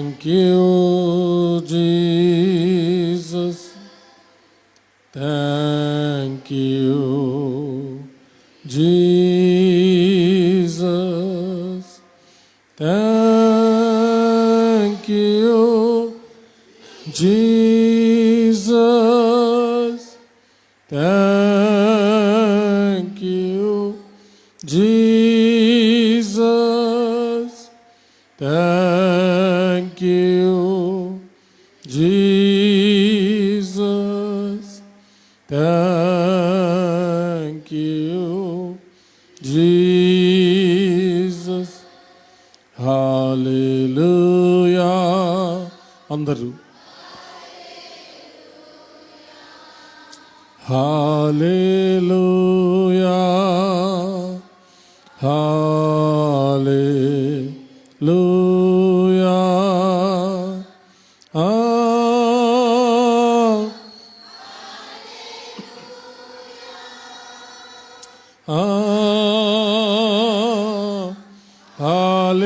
Thank you, Jesus. Thank you, Jesus. Thank you, Jesus. Thank you, Jesus. Thank you, Jesus. Thank you, Jesus. Hallelujah. Andaru. Hallelujah. Hallelujah.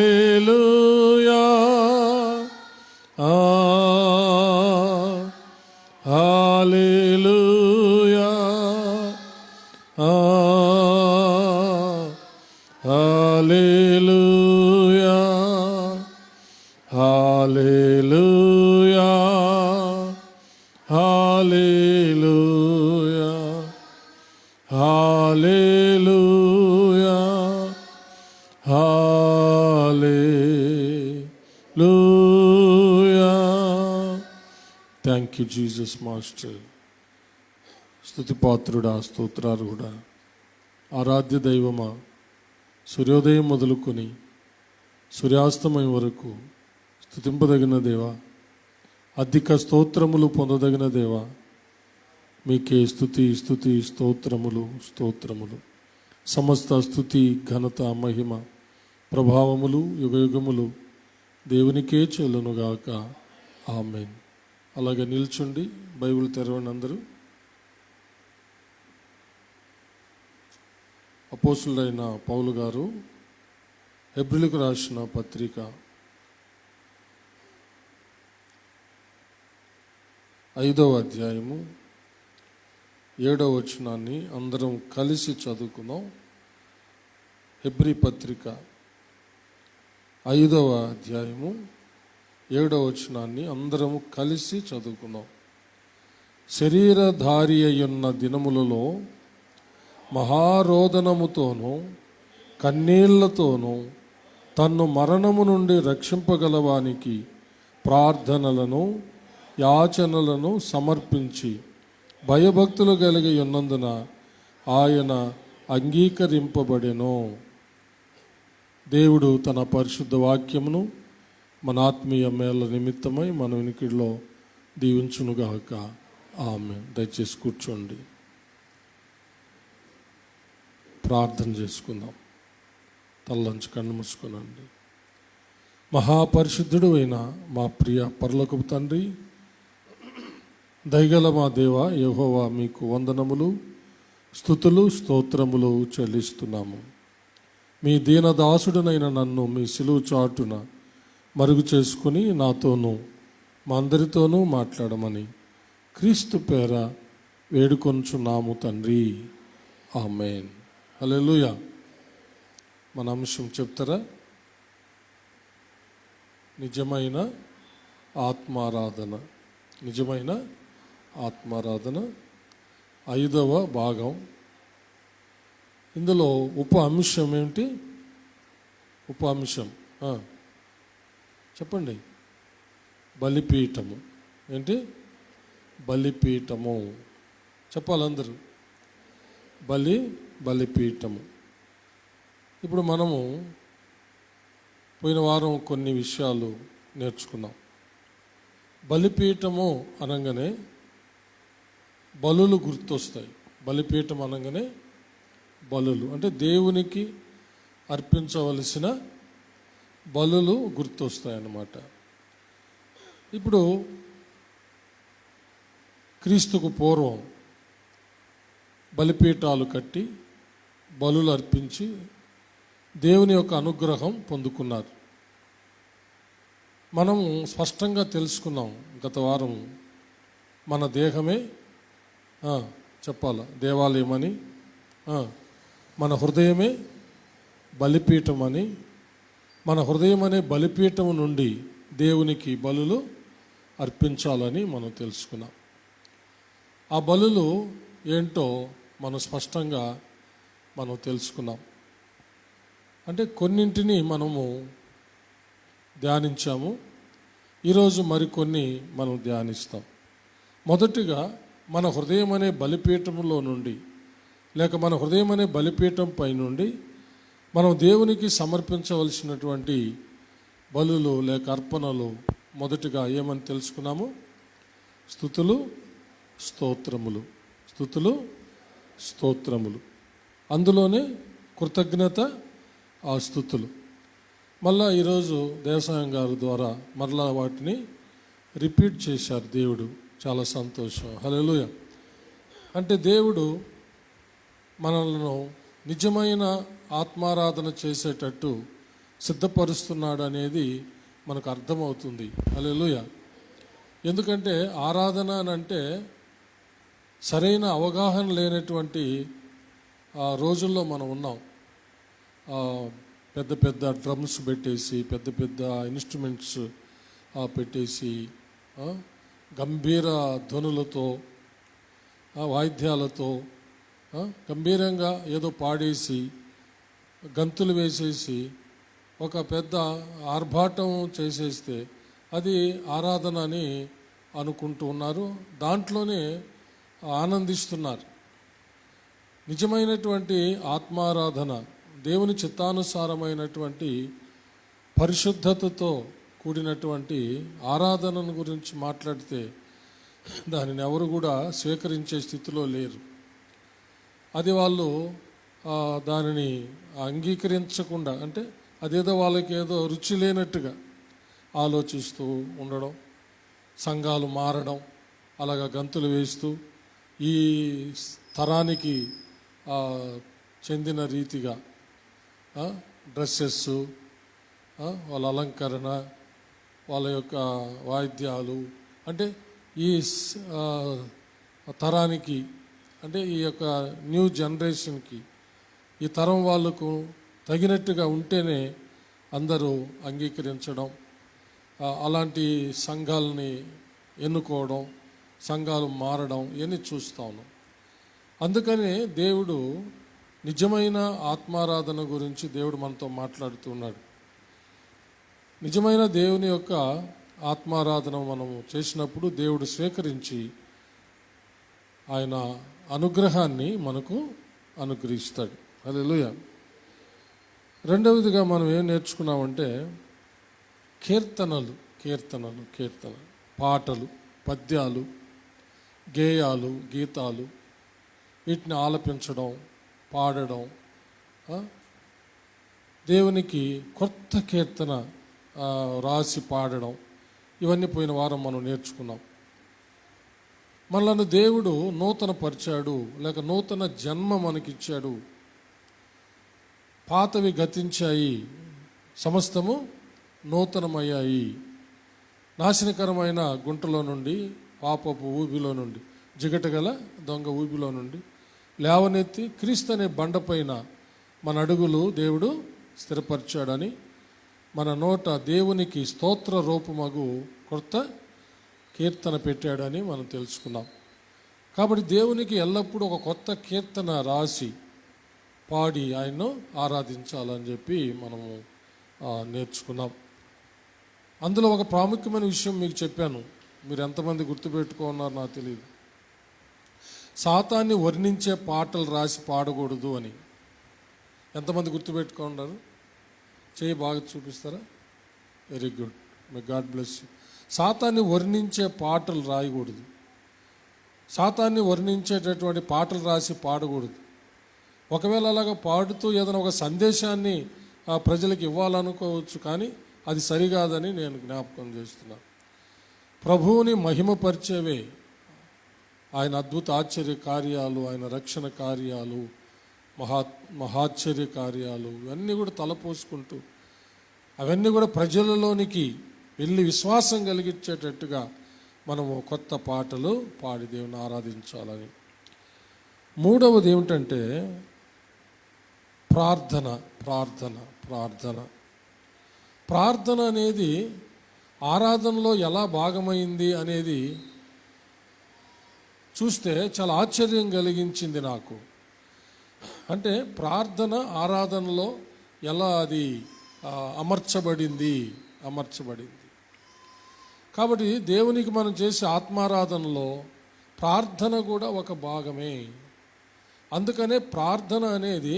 Hallelujah. Hallelujah. Hallelujah. Hallelujah. Hallelujah. Hallelujah. Hallelujah. Thank you, Jesus Master. స్తుతిపాత్రుడా, స్తోత్రార్హుడా, ఆరాధ్య దైవమా, సూర్యోదయం మొదలుకొని సూర్యాస్తమయం వరకు స్తుతింపదగిన దేవా, అధిక స్తోత్రములు పొందదగిన దేవా, మీకే స్తుతి స్తుతి స్తోత్రములు స్తోత్రములు. సమస్త స్తుతి ఘనత మహిమ ప్రభావములు యుగయుగములు దేవునికే చెల్లునుగాక. ఆమేన్. అలాగే నిల్చుండి బైబిల్ తెరవండి అందరూ. అపోస్తులైన పౌలు గారు హెబ్రీయులకు రాసిన పత్రిక 5వ అధ్యాయము 7వ వచనాన్ని అందరం కలిసి చదువుకుందాం. హెబ్రీ పత్రిక 5వ అధ్యాయము 7వ వచనాన్ని అందరము కలిసి చదువుకుందాం. శరీరధారి అయ్యున్న దినములలో మహారోదనముతోనూ కన్నీళ్లతోనూ తన్ను మరణము నుండి రక్షింపగలవానికి ప్రార్థనలను యాచనలను సమర్పించి భయభక్తులు కలిగి ఉన్నందున ఆయన అంగీకరింపబడెను. దేవుడు తన పరిశుద్ధ వాక్యమును మన ఆత్మీయ మేళ నిమిత్తమై మన వినికిడిలో దీవించునుగాక. ఆమేన్. దయచేసి కూర్చోండి, ప్రార్థన చేసుకుందాం. తల్లంచి కన్ను మూసుకునండి. మహాపరిశుద్ధుడు అయిన మా ప్రియ పరలోకపు తండ్రి, దయగల మా దేవ యెహోవా, మీకు వందనములు స్తుతులు స్తోత్రములు చెల్లిస్తున్నాము. మీ దీనదాసుడనైన నన్ను మీ సిలువ చాటున మరుగు చేసుకుని నాతోనూ మా అందరితోనూ మాట్లాడమని క్రీస్తు పేర వేడుకొంచున్నాము తండ్రి. ఆమేన్. హల్లెలూయా. మన అంశం చెప్తారా? నిజమైన ఆత్మారాధన. నిజమైన ఆత్మారాధన 5వ భాగం. ఇందులో ఉప అంశం ఏమిటి? ఉప అంశం చెప్పండి. బలిపీఠము. ఏంటి? బలిపీఠము. చెప్పాలందరూ. బలిపీఠము. ఇప్పుడు మనము పోయిన వారం కొన్ని విషయాలు నేర్చుకున్నాం. బలిపీఠము అనగానే బలులు గుర్తొస్తాయి. బలిపీఠం అనగానే బలులు అంటే దేవునికి అర్పించవలసిన బలులు గుర్తొస్తాయి అన్నమాట. ఇప్పుడు క్రీస్తుకు పూర్వం బలిపీఠాలు కట్టి బలులు అర్పించి దేవుని యొక్క అనుగ్రహం పొందుకున్నారు. మనము స్పష్టంగా తెలుసుకున్నాం గత వారం, మన దేహమే చెప్పాల దేవాలయమని, మన హృదయమే బలిపీఠం అని, మన హృదయం అనే బలిపీఠం నుండి దేవునికి బలులు అర్పించాలని మనం తెలుసుకున్నాం. ఆ బలులు ఏంటో మనం స్పష్టంగా తెలుసుకున్నాం. అంటే కొన్నింటిని మనము ధ్యానించాము, ఈరోజు మరికొన్ని మనం ధ్యానిస్తాం. మొదటిగా మన హృదయం అనే బలిపీఠంలో నుండి, లేక మన హృదయం అనే బలిపీఠం పై నుండి మనం దేవునికి సమర్పించవలసినటువంటి బలులు లేక అర్పణలు మొదటిగా ఏమని తెలుసుకున్నాము? స్తుతులు, స్తోత్రములు. స్తుతులు, స్తోత్రములు, అందులోనే కృతజ్ఞత, ఆ స్తుతులు. మళ్ళా ఈరోజు దేవసాయం గారి ద్వారా మరలా వాటిని రిపీట్ చేశారు దేవుడు. చాలా సంతోషం. హల్లెలూయా. అంటే దేవుడు మనలను నిజమైన ఆత్మారాధన చేసేటట్టు సిద్ధపరుస్తున్నాడు అనేది మనకు అర్థమవుతుంది. హల్లెలూయా. ఎందుకంటే ఆరాధన అని అంటే సరైన అవగాహన లేనటువంటి రోజుల్లో మనం ఉన్నాం. పెద్ద పెద్ద డ్రమ్స్ పెట్టేసి, పెద్ద పెద్ద ఇన్స్ట్రుమెంట్స్ పెట్టేసి, గంభీర ధ్వనులతో, వాయిద్యాలతో గంభీరంగా ఏదో పాడేసి, గంతులు వేసేసి, ఒక పెద్ద ఆర్భాటం చేసేస్తే అది ఆరాధన అని అనుకుంటూ ఉన్నారు. దాంట్లోనే ఆనందిస్తున్నారు. నిజమైనటువంటి ఆత్మారాధన, దేవుని చిత్తానుసారమైనటువంటి పరిశుద్ధతతో కూడినటువంటి ఆరాధనను గురించి మాట్లాడితే దానిని ఎవరు కూడా స్వీకరించే స్థితిలో లేరు. అది వాళ్ళు దానిని అంగీకరించకుండా, అంటే అదేదో వాళ్ళకి ఏదో రుచి లేనట్టుగా ఆలోచిస్తూ ఉండడం, సంఘాలు మారడం, అలాగా గంతులు వేస్తూ ఈ తరానికి చెందిన రీతిగా డ్రెస్సెస్, వాళ్ళ అలంకరణ, వాళ్ళ యొక్క వాయిద్యాలు, అంటే ఈ తరానికి, అంటే ఈ యొక్క న్యూ జనరేషన్కి, ఈ తరం వాళ్ళకు తగినట్టుగా ఉంటేనే అందరూ అంగీకరించడం, అలాంటి సంఘాలని ఎన్నుకోవడం, సంఘాలు మారడం, ఇవన్నీ చూస్తూ ఉన్నాం. అందుకనే దేవుడు నిజమైన ఆత్మారాధన గురించి దేవుడు మనతో మాట్లాడుతున్నాడు. నిజమైన దేవుని యొక్క ఆత్మారాధన మనము చేసినప్పుడు దేవుడు స్వీకరించి ఆయన అనుగ్రహాన్ని మనకు అనుగ్రహిస్తాడు. హల్లెలూయా. రెండవదిగా మనం ఏం నేర్చుకున్నామంటే కీర్తనలు, పాటలు, పద్యాలు, గేయాలు, గీతాలు, వీటిని ఆలపించడం, పాడడం, దేవునికి కొత్త కీర్తన రాసి పాడడం, ఇవన్నీ పోయిన వారం మనం నేర్చుకున్నాం. మనలను దేవుడు నూతన పరిచాడు, లేక నూతన జన్మ మనకిచ్చాడు. పాతవి గతించాయి, సమస్తము నూతనమయ్యాయి. నాశనకరమైన గుంటలో నుండి, పాపపు ఊబిలో నుండి, జిగటగల దొంగ ఊబిలో నుండి లేవనెత్తి క్రీస్తు అనే బండపైన మన అడుగులు దేవుడు స్థిరపరిచాడని, మన నోట దేవునికి స్తోత్ర రూపమగు కొత్త కీర్తన పెట్టాడని మనం తెలుసుకున్నాం. కాబట్టి దేవునికి ఎల్లప్పుడూ ఒక కొత్త కీర్తన రాసి పాడి ఆయన్ను ఆరాధించాలని చెప్పి మనము నేర్చుకున్నాం. అందులో ఒక ప్రాముఖ్యమైన విషయం మీకు చెప్పాను, మీరు ఎంతమంది గుర్తుపెట్టుకున్నారో నాకు తెలియదు. సాతాన్ని వర్ణించే పాటలు రాసి పాడకూడదు అని ఎంతమంది గుర్తుపెట్టుకున్నారు? చేయి బాగా చూపిస్తారా? Very good, may God bless you. సాతాన్ని వర్ణించే పాటలు రాయకూడదు, సాతాన్ని వర్ణించేటటువంటి పాటలు రాసి పాడకూడదు. ఒకవేళ అలాగా పాడుతూ ఏదైనా ఒక సందేశాన్ని ప్రజలకు ఇవ్వాలనుకోవచ్చు, కానీ అది సరికాదని నేను జ్ఞాపకం చేస్తున్నాను. ప్రభువుని మహిమపరిచేవే ఆయన అద్భుత ఆశ్చర్య కార్యాలు, ఆయన రక్షణ కార్యాలు, మహాశ్చర్య కార్యాలు, ఇవన్నీ కూడా తలపోసుకుంటూ అవన్నీ కూడా ప్రజలలోనికి వెళ్ళి విశ్వాసం కలిగించేటట్టుగా మనము కొత్త పాటలు పాడి దేవుని ఆరాధించాలని. మూడవది ఏమిటంటే ప్రార్థన. ప్రార్థన ప్రార్థన ప్రార్థన అనేది ఆరాధనలో ఎలా భాగమైంది అనేది చూస్తే చాలా ఆశ్చర్యం కలిగించింది నాకు. అంటే ప్రార్థన ఆరాధనలో ఎలా అది అమర్చబడింది. కాబట్టి దేవునికి మనం చేసే ఆత్మారాధనలో ప్రార్థన కూడా ఒక భాగమే. అందుకనే ప్రార్థన అనేది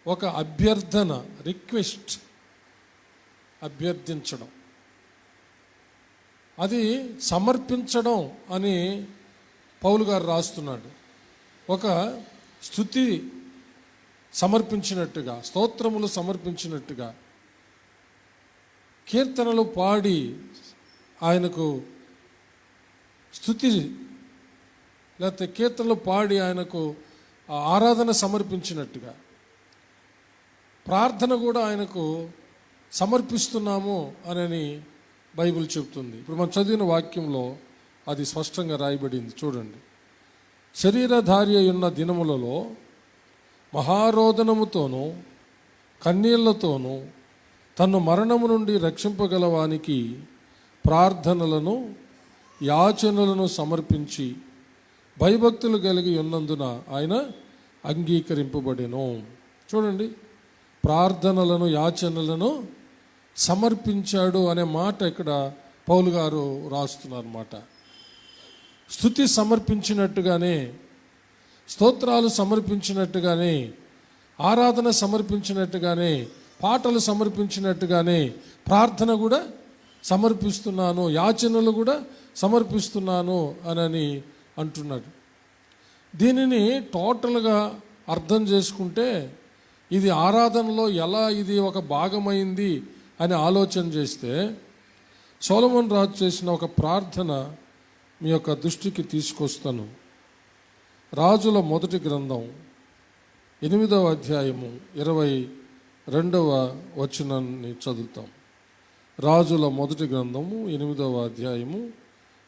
ఒక అభ్యర్థన, రిక్వెస్ట్, అభ్యర్థించడం, అది సమర్పించడం అని పౌలు గారు రాస్తున్నాడు. ఒక స్తుతి సమర్పించినట్టుగా, స్తోత్రములు సమర్పించినట్టుగా, కీర్తనలు పాడి ఆయనకు స్తుతి లేకపోతే కీర్తనలు పాడి ఆయనకు ఆరాధన సమర్పించినట్టుగా ప్రార్థన కూడా ఆయనకు సమర్పిస్తున్నాము అని బైబిల్ చెబుతుంది. ఇప్పుడు మనం చదివిన వాక్యంలో అది స్పష్టంగా రాయబడింది. చూడండి, శరీరధారి ఉన్న దినములలో మహారోదనముతోనూ కన్నీళ్లతోనూ తన్ను మరణము నుండి రక్షింపగలవానికి ప్రార్థనలను యాచనలను సమర్పించి భయభక్తులు కలిగి ఉన్నందున ఆయన అంగీకరింపబడెను. చూడండి, ప్రార్థనలను యాచనలను సమర్పించాడు అనే మాట ఇక్కడ పౌలు గారు రాస్తున్నారన్నమాట. స్తుతి సమర్పించినట్టుగానే, స్తోత్రాలు సమర్పించినట్టుగానే, ఆరాధన సమర్పించినట్టుగానే, పాటలు సమర్పించినట్టుగానే ప్రార్థన కూడా సమర్పిస్తున్నాను, యాచనలు కూడా సమర్పిస్తున్నాను అని అంటున్నాడు. దీనిని టోటల్గా అర్థం చేసుకుంటే ఇది ఆరాధనలో ఎలా ఇది ఒక భాగమైంది అని ఆలోచన చేస్తే సొలొమోను రాజు చేసిన ఒక ప్రార్థన మీ యొక్క దృష్టికి తీసుకొస్తాను. రాజుల మొదటి గ్రంథం 8వ అధ్యాయము 22వ వచనాన్ని చదువుతాం. రాజుల మొదటి గ్రంథము 8వ అధ్యాయము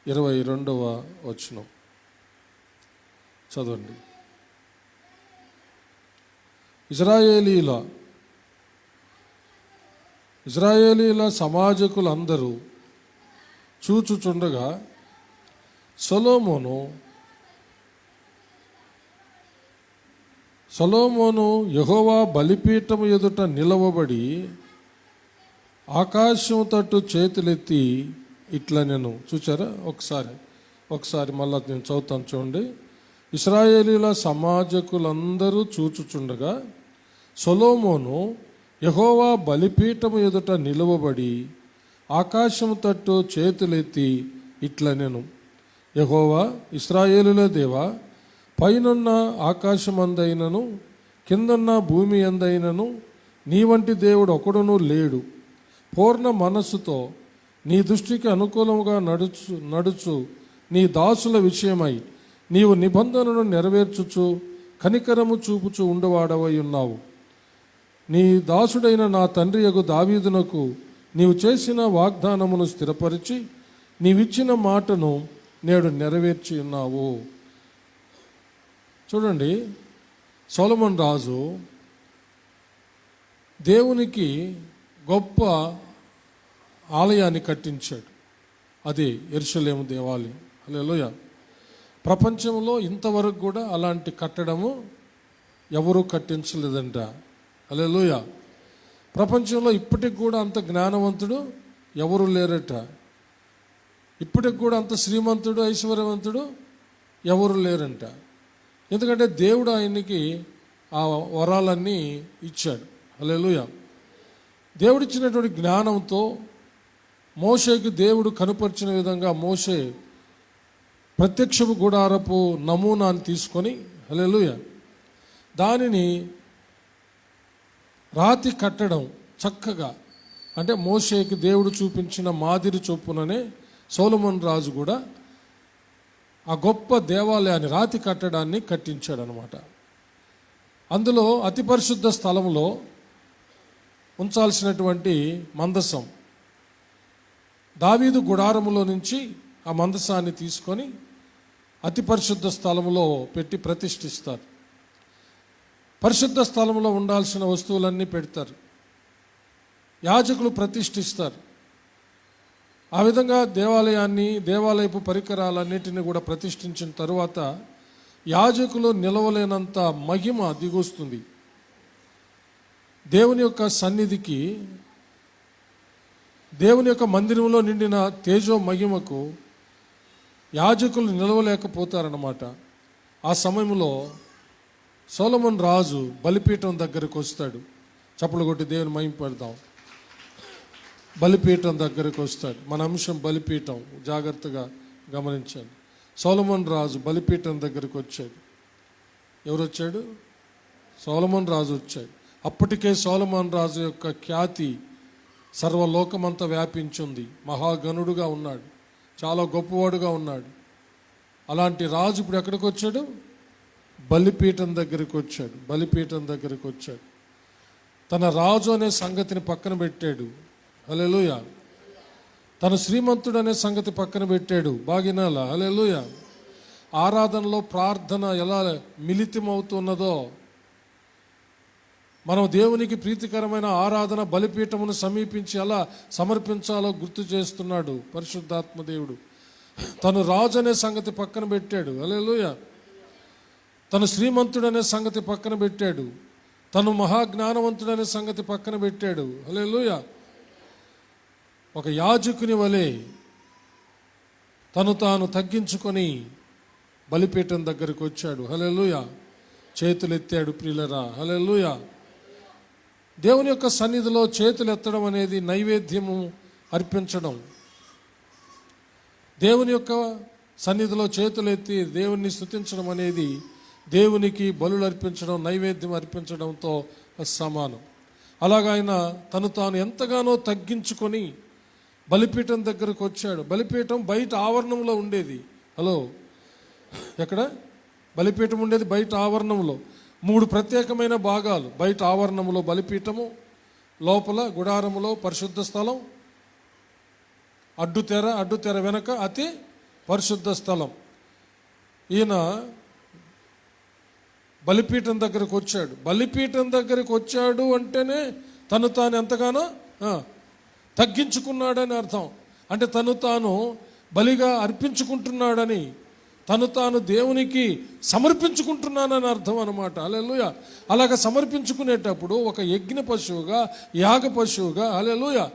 22వ వచనం చదవండి. ఇజ్రాయేలీల సమాజకులందరూ చూచుచుండగా సొలొమోను యెహోవా బలిపీఠము ఎదుట నిలవబడి ఆకాశం తట్టు చేతులెత్తి ఇట్లా నేను చూచారా, ఒకసారి మళ్ళా నేను చదువుతాను చూడండి. ఇశ్రాయేలీల సమాజకులందరూ చూచుచుండగా సొలొమోను యెహోవా బలిపీఠము ఎదుట నిలవబడి ఆకాశము తట్టు చేతులెత్తి ఇట్లా నేను, యెహోవా ఇశ్రాయేలుల దేవా, పైనున్న ఆకాశమందైనను కిందన్న భూమి అందైనను నీ వంటి దేవుడు ఒకడునూ లేడు. పూర్ణ మనస్సుతో నీ దృష్టికి అనుకూలముగా నడుచు నీ దాసుల విషయమై నీవు నిబంధనను నెరవేర్చుచు కనికరము చూపుచు ఉండవాడవై ఉన్నావు. నీ దాసుడైన నా తండ్రి యగు దావీదునకు నీవు చేసిన వాగ్దానమును స్థిరపరిచి నీవిచ్చిన మాటను నేడు నెరవేర్చి ఉన్నావు. చూడండి, సొలొమోను రాజు దేవునికి గొప్ప ఆలయాన్ని కట్టించాడు. అది యెరూషలేము దేవాలయం. హల్లెలూయా. ప్రపంచంలో ఇంతవరకు కూడా అలాంటి కట్టడము ఎవరూ కట్టించలేదంట. హల్లెలూయా. ప్రపంచంలో ఇప్పటికి కూడా అంత జ్ఞానవంతుడు ఎవరు లేరట. ఇప్పటికి కూడా అంత శ్రీమంతుడు ఐశ్వర్యవంతుడు ఎవరు లేరంట. ఎందుకంటే దేవుడు ఆయనకి ఆ వరాలన్నీ ఇచ్చాడు. హల్లెలూయా. దేవుడిచ్చినటువంటి జ్ఞానంతో మోషేకి దేవుడు కనుపరిచిన విధంగా మోషే ప్రత్యక్షపు గుడారపు నమూనాను తీసుకొని, హల్లెలూయా, దానిని రాతి కట్టడం చక్కగా, అంటే మోషేకి దేవుడు చూపించిన మాదిరి చొప్పుననే సొలొమోను రాజు కూడా ఆ గొప్ప దేవాలయాన్ని రాతి కట్టడాన్ని కట్టించాడనమాట. అందులో అతి పరిశుద్ధ స్థలంలో ఉంచాల్సినటువంటి మందసం దావీదు గుడారములో నుంచి ఆ మందసాన్ని తీసుకొని అతి పరిశుద్ధ స్థలంలో పెట్టి ప్రతిష్ఠిస్తారు. పరిశుద్ధ స్థలంలో ఉండాల్సిన వస్తువులన్నీ పెడతారు. యాజకులు ప్రతిష్ఠిస్తారు. ఆ విధంగా దేవాలయపు పరికరాలన్నిటిని కూడా ప్రతిష్ఠించిన తరువాత యాజకులు నిలవలేనంత మహిమ దిగొస్తుంది. దేవుని యొక్క సన్నిధికి, దేవుని యొక్క మందిరంలో నిండిన తేజో మహిమకు యాజకులు నిలవలేకపోతారన్నమాట. ఆ సమయంలో సొలొమోను రాజు బలిపీఠం దగ్గరకు వస్తాడు. చప్పలు కొట్టి దేవుని మహిమ పెడదాం. బలిపీఠం దగ్గరకు వస్తాడు. మన అంశం బలిపీఠం, జాగ్రత్తగా గమనించండి. సొలొమోను రాజు బలిపీఠం దగ్గరకు వచ్చాడు. ఎవరు వచ్చాడు? సొలొమోను రాజు వచ్చాడు. అప్పటికే సొలొమోను రాజు యొక్క ఖ్యాతి సర్వలోకమంతా వ్యాపించింది. మహాగణుడుగా ఉన్నాడు, చాలా గొప్పవాడుగా ఉన్నాడు. అలాంటి రాజు ఇప్పుడు ఎక్కడికి వచ్చాడు? బలిపీఠం దగ్గరికి వచ్చాడు. బలిపీఠం దగ్గరికి వచ్చాడు. తన రాజు అనే సంగతిని పక్కన పెట్టాడు. హల్లెలూయా. తన శ్రీమంతుడు అనే సంగతి పక్కన పెట్టాడు. బాగినాల హల్లెలూయా. ఆరాధనలో ప్రార్థన ఎలా మిళితమవుతున్నదో, మనం దేవునికి ప్రీతికరమైన ఆరాధన బలిపీఠమును సమీపించి ఎలా సమర్పించాలో గుర్తు చేస్తున్నాడు పరిశుద్ధాత్మ దేవుడు. తను రాజు అనే సంగతి పక్కన పెట్టాడు. హల్లెలూయా. తను శ్రీమంతుడనే సంగతి పక్కన పెట్టాడు. తను మహాజ్ఞానవంతుడనే సంగతి పక్కన పెట్టాడు. హల్లెలూయా. ఒక యాజకుని వలె తను తాను తగ్గించుకొని బలిపీఠం దగ్గరికి వచ్చాడు. హల్లెలూయా. చేతులు ఎత్తాడు ప్రియులరా. హల్లెలూయా. దేవుని యొక్క సన్నిధిలో చేతులు ఎత్తడం అనేది నైవేద్యము అర్పించడం. దేవుని యొక్క సన్నిధిలో చేతులు ఎత్తి దేవుణ్ణి స్తుతించడం అనేది దేవునికి బలులు అర్పించడం, నైవేద్యం అర్పించడంతో సమానం. అలాగ ఆయన తను తాను ఎంతగానో తగ్గించుకొని బలిపీఠం దగ్గరకు వచ్చాడు. బలిపీఠం బయట ఆవరణంలో ఉండేది. హలో, ఎక్కడ బలిపీఠం ఉండేది? బయట ఆవరణంలో. 3 ప్రత్యేకమైన భాగాలు. బయట ఆవరణంలో బలిపీఠము, లోపల గుడారములో పరిశుద్ధ స్థలం, అడ్డుతెర వెనక అతి పరిశుద్ధ స్థలం. ఈయన బలిపీఠం దగ్గరకు వచ్చాడు. బలిపీఠం దగ్గరకు వచ్చాడు అంటేనే తను తాను ఎంతగానో తగ్గించుకున్నాడని అర్థం. అంటే తను తాను బలిగా అర్పించుకుంటున్నాడని, తను తాను దేవునికి సమర్పించుకుంటున్నానని అర్థం అనమాట. హల్లెలూయా. అలాగ సమర్పించుకునేటప్పుడు ఒక యజ్ఞ పశువుగా, యాగ పశువుగా, హల్లెలూయా,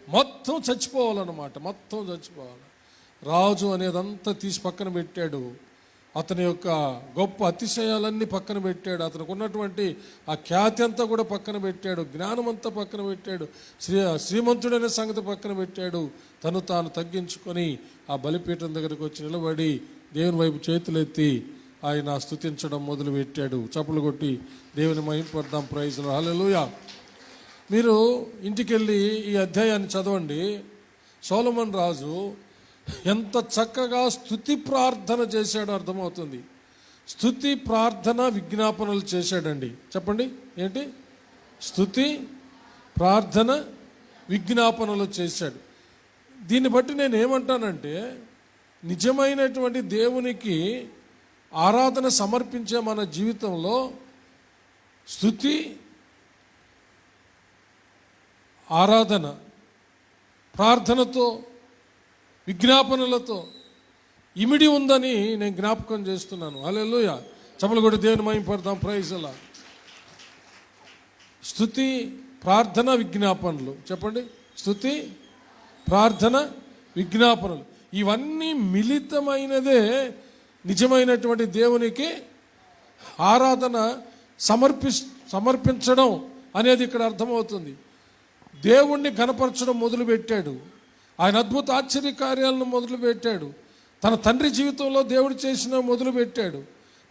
మొత్తం చచ్చిపోవాలన్నమాట. మొత్తం చచ్చిపోవాలి. రాజు అనేదంతా తీసి పక్కన పెట్టాడు. అతని యొక్క గొప్ప అతిశయాలన్నీ పక్కన పెట్టాడు. అతనికి ఉన్నటువంటి ఆ ఖ్యాతి అంతా కూడా పక్కన పెట్టాడు. జ్ఞానం అంతా పక్కన పెట్టాడు. శ్రీమంతుడనే సంగతి పక్కన పెట్టాడు. తను తాను తగ్గించుకొని ఆ బలిపీఠం దగ్గరకు వచ్చి నిలబడి దేవుని వైపు చేతులెత్తి ఆయన స్తుతించడం మొదలుపెట్టాడు. చప్పలు కొట్టి దేవుని మహిమపడదాం. Praise lord. హల్లెలూయా. మీరు ఇంటికెళ్ళి ఈ అధ్యాయాన్ని చదవండి. సొలొమోను రాజు ఎంత చక్కగా స్తుతి ప్రార్థన చేశాడో అర్థమవుతుంది. స్తుతి ప్రార్థన విజ్ఞాపనలు చేశాడండి. చెప్పండి, ఏంటి? స్తుతి ప్రార్థన విజ్ఞాపనలు చేశాడు. దీన్ని బట్టి నేను ఏమంటానంటే, నిజమైనటువంటి దేవునికి ఆరాధన సమర్పించే మన జీవితంలో స్తుతి, ఆరాధన, ప్రార్థనతో, విజ్ఞాపనలతో ఇమిడి ఉందని నేను జ్ఞాపకం చేస్తున్నాను. హల్లెలూయా. చప్పలు కొట్టి దేవుని మహిమపడదాం. Praise lord. స్తుతి, ప్రార్థన, విజ్ఞాపనలు. చెప్పండి, స్తుతి, ప్రార్థన, విజ్ఞాపనలు. ఇవన్నీ మిళితమైనదే నిజమైనటువంటి దేవునికి ఆరాధన సమర్పించడం అనేది ఇక్కడ అర్థమవుతుంది. దేవుణ్ణి గణపరచడం మొదలుపెట్టాడు. ఆయన అద్భుత ఆశ్చర్య కార్యాలను మొదలుపెట్టాడు. తన తండ్రి జీవితంలో దేవుడు చేసిన మొదలుపెట్టాడు.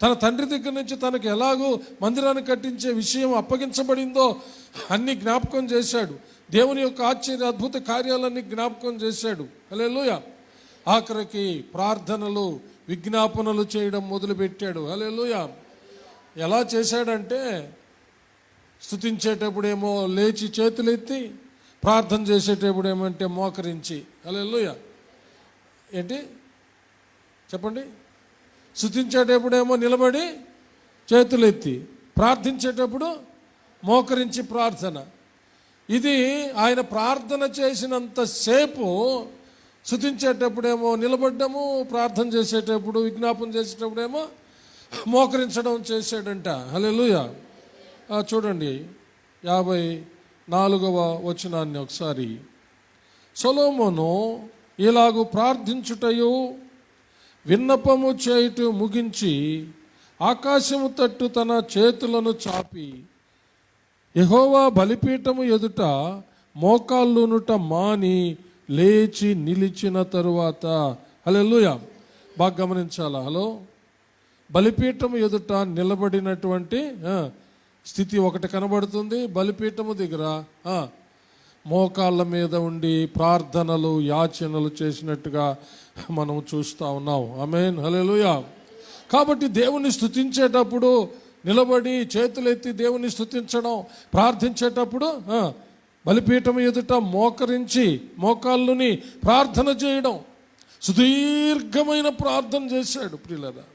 తన తండ్రి దగ్గర నుంచి తనకు ఎలాగో మందిరాన్ని కట్టించే విషయం అప్పగించబడిందో అన్ని జ్ఞాపకం చేశాడు. దేవుని యొక్క ఆశ్చర్య అద్భుత కార్యాలన్నీ జ్ఞాపకం చేశాడు. హల్లెలూయా. ఆఖరికి ప్రార్థనలు, విజ్ఞాపనలు చేయడం మొదలుపెట్టాడు. హల్లెలూయా. ఎలా చేశాడంటే, స్తుతించేటప్పుడేమో లేచి చేతులెత్తి, ప్రార్థన చేసేటప్పుడు ఏమంటే మోకరించి, హల్లెలూయా. ఏంటి చెప్పండి? స్తుతించేటప్పుడేమో నిలబడి చేతులెత్తి, ప్రార్థించేటప్పుడు మోకరించి ప్రార్థన. ఇది ఆయన ప్రార్థన చేసినంతసేపు స్తుతించేటప్పుడేమో నిలబడ్డము, ప్రార్థన చేసేటప్పుడు విజ్ఞాపన చేసేటప్పుడేమో మోకరించడం చేశాడంట. హల్లెలూయా. చూడండి 54వ వచనాన్ని ఒకసారి. సొలొమోను ఇలాగు ప్రార్థించుటయు విన్నపము చేయుట ముగించి ఆకాశము తట్టు తన చేతులను చాపి యెహోవా బలిపీఠము ఎదుట మోకాళ్ళునుట మాని లేచి నిలిచిన తరువాత. హల్లెలూయా. బాగా గమనించాలా? హలో, బలిపీఠము ఎదుట నిలబడినటువంటి స్థితి ఒకటి కనబడుతుంది. బలిపీఠము దగ్గర మోకాళ్ళ మీద ఉండి ప్రార్థనలు యాచనలు చేసినట్టుగా మనం చూస్తూ ఉన్నాం. ఆమేన్. హల్లెలూయా. కాబట్టి దేవుని స్తుతించేటప్పుడు నిలబడి చేతులెత్తి దేవుని స్తుతించడం, ప్రార్థించేటప్పుడు బలిపీఠం ఎదుట మోకరించి మోకాళ్ళుని ప్రార్థన చేయడం. సుదీర్ఘమైన ప్రార్థన చేశాడు ప్రియులారా.